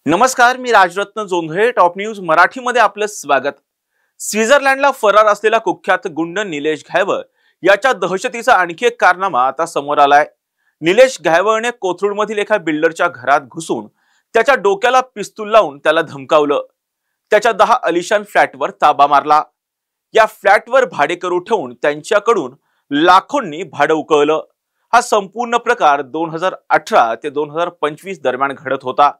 नमस्कार, मी Rajratna Jondhale. Top news मराठीमध्ये आपलं स्वागत. स्वित्झर्लंडला फरार असलेला कुख्यात गुंड निलेश घायवळ याच्या दहशतीचा आणखी एक कारनामा आता समोर आलाय. निलेश घायवळने कोथरूडमधील एका बिल्डरच्या घरात घुसून त्याच्या डोक्याला पिस्तूल लावून त्याला धमकावलं. त्याच्या 10 आलिशान फ्लॅटवर ताबा मारला. या फ्लॅटवर भाडेकरू ठेवून त्यांच्याकडून लाखोंनी भाडं उकळलं. हा संपूर्ण प्रकार 2018 ते 2025 दरम्यान घडत होता.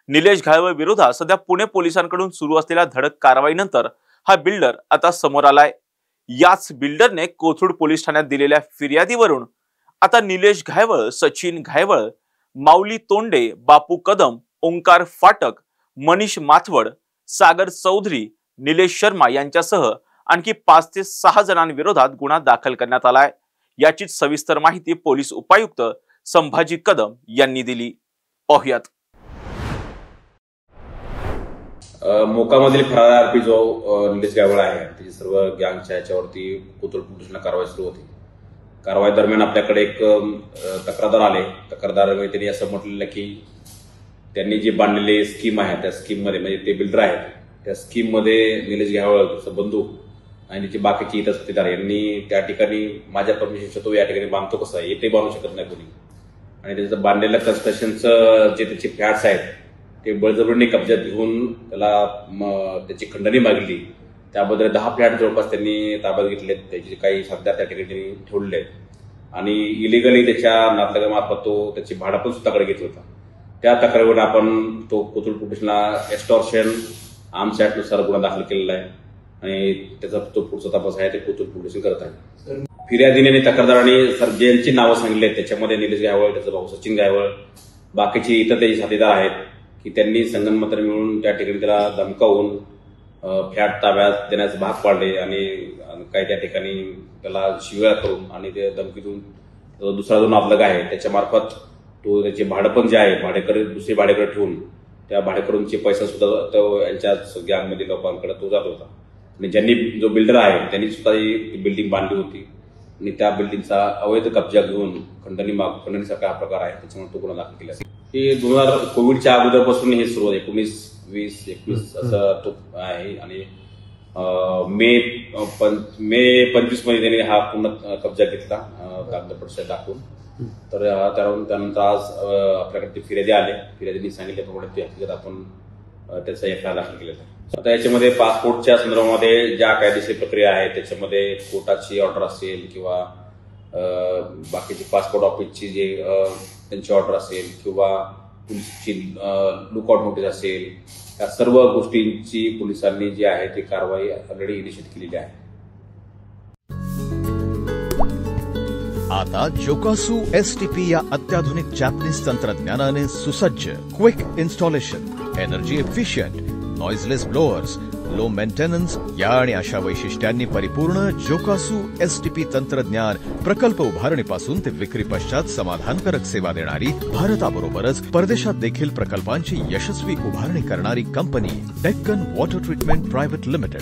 निलेश घायवळ विरोधात सध्या पुणे पोलिसांकडून सुरू असलेल्या धडक कारवाईनंतर हा बिल्डर आता समोर आलाय. याच बिल्डरने कोथरूड पोलीस ठाण्यात दिलेल्या फिर्यादीवरून आता निलेश घायवळ, सचिन घायवळ, माऊली तोंडे, बापू कदम, ओंकार फाटक, मनीष माथवड, सागर चौधरी, निलेश शर्मा यांच्यासह आणखी 5 ते 6 जणांविरोधात गुन्हा दाखल करण्यात आलाय. याची सविस्तर माहिती पोलीस उपायुक्त संभाजी कदम यांनी दिली. पाहुयात. मोकामधील फरार आरोपी जो निलेश घायवळ आहे त्याची सर्व गँगच्या याच्यावरती कोथरूड पोलिसांना कारवाई सुरू होती. कारवाई दरम्यान आपल्याकडे एक तक्रारदार आले. तक्रारदाराने त्यांनी असं म्हटलेलं की त्यांनी जी बांधलेली स्कीम आहे त्या स्कीम मध्ये, म्हणजे ते बिल्डर आहेत, त्या स्कीम मध्ये निलेश घायवळ, बंधू आणि त्याची बाकीची इतर साथीदार यांनी त्या ठिकाणी माझ्या परमिशनच्या तो या ठिकाणी बांधतो कसं आहे ते बांधू शकत नाही कोणी. आणि त्याचं बांधलेलं कन्स्ट्रक्शनचं जे त्याचे फ्लॅट्स आहेत ते बळजबरीने कब्जात घेऊन त्याला त्याची खंडणी मागली. त्याबद्दल 10 फ्लॅट जवळपास त्यांनी ताब्यात घेतलेत. त्याचे काही साथीदार त्या ठिकाणी त्यांनी ठेवले आहेत आणि इलिगली त्याच्या नातलगामार्फत तो त्याची भाडं पण स्वतःकडे घेत होता. त्या तक्रारीवर आपण तो कोथरूड पोलिसांना एक्स्टॉर्शन आर्म्स ऍक्टनुसार गुन्हा दाखल केलेला आहे आणि त्याचा तो पुढचा तपास आहे ते कोथरूड पोलीस करत आहे. फिर्यादीने आणि तक्रारदारांनी ज्यांची नावं सांगितली त्याच्यामध्ये निलेश घायवळ, त्याचा भाऊ सचिन घायवळ, बाकीचे इतर त्याचे साथीदार आहेत की त्यांनी संगनमताने मिळून त्या ठिकाणी त्याला धमकावून फ्लॅट ताब्यात देण्याचे भाग पाडले आणि काही त्या ठिकाणी त्याला शिव्या करून आणि ते धमकीतून दुसरा जो नातलग आहे त्याच्या मार्फत तो त्याचे भाडं पण जे आहे भाडेकरी दुसरे भाडेकरी ठेवून त्या भाडेकरूंचे पैसा सुद्धा तो यांच्या गँगमध्ये लोकांकडे तो जात होता. आणि ज्यांनी जो बिल्डर आहे त्यांनी सुद्धा ही बिल्डिंग बांधली होती आणि त्या बिल्डिंगचा अवैध कब्जा घेऊन खंडणीसारखा हा प्रकार आहे. त्याच्यामुळे तो गुन्हा दाखल केला. हे 2000 कोविडच्या अगोदरपासून हे सुरू आहे. 19, 20, 21 असं तो आहे आणि मे 25 मध्ये त्यांनी हा पूर्ण कब्जा घेतला कागदपत्र दाखवून. तर त्यानंतर आज आपल्याकडे फिर्यादी आले. फिर्यादींनी सांगितल्याप्रमाणे ते हकीकत आपण त्याचा एफआयआर दाखल केलेला आहे. आता याच्यामध्ये पासपोर्टच्या संदर्भामध्ये ज्या कायदेशीर प्रक्रिया आहे त्याच्यामध्ये कोर्टाची ऑर्डर असेल किंवा बाकीची पासपोर्ट ऑफिसची जे त्यांची ऑर्डर असेल किंवा पोलिसची लुकआउट नोटीस असेल, या सर्व गोष्टींची पोलिसांनी जी आहे ती कारवाई ऑलरेडी इनिशिएट केलेली आहे. आता जोकासू STP या अत्याधुनिक जॅपनीज तंत्रज्ञानाने सुसज्ज, quick installation, energy efficient, noiseless blowers, low maintenance या आणि अशा वैशिष्ट्यांनी परिपूर्ण जोकासू STP तंत्रज्ञान प्रकल्प उभारणीपासून ते विक्री पश्चात समाधानकारक सेवा देणारी, भारताबरोबरच परदेशात देखील प्रकल्पांची यशस्वी उभारणी करणारी company Deccan water treatment private limited.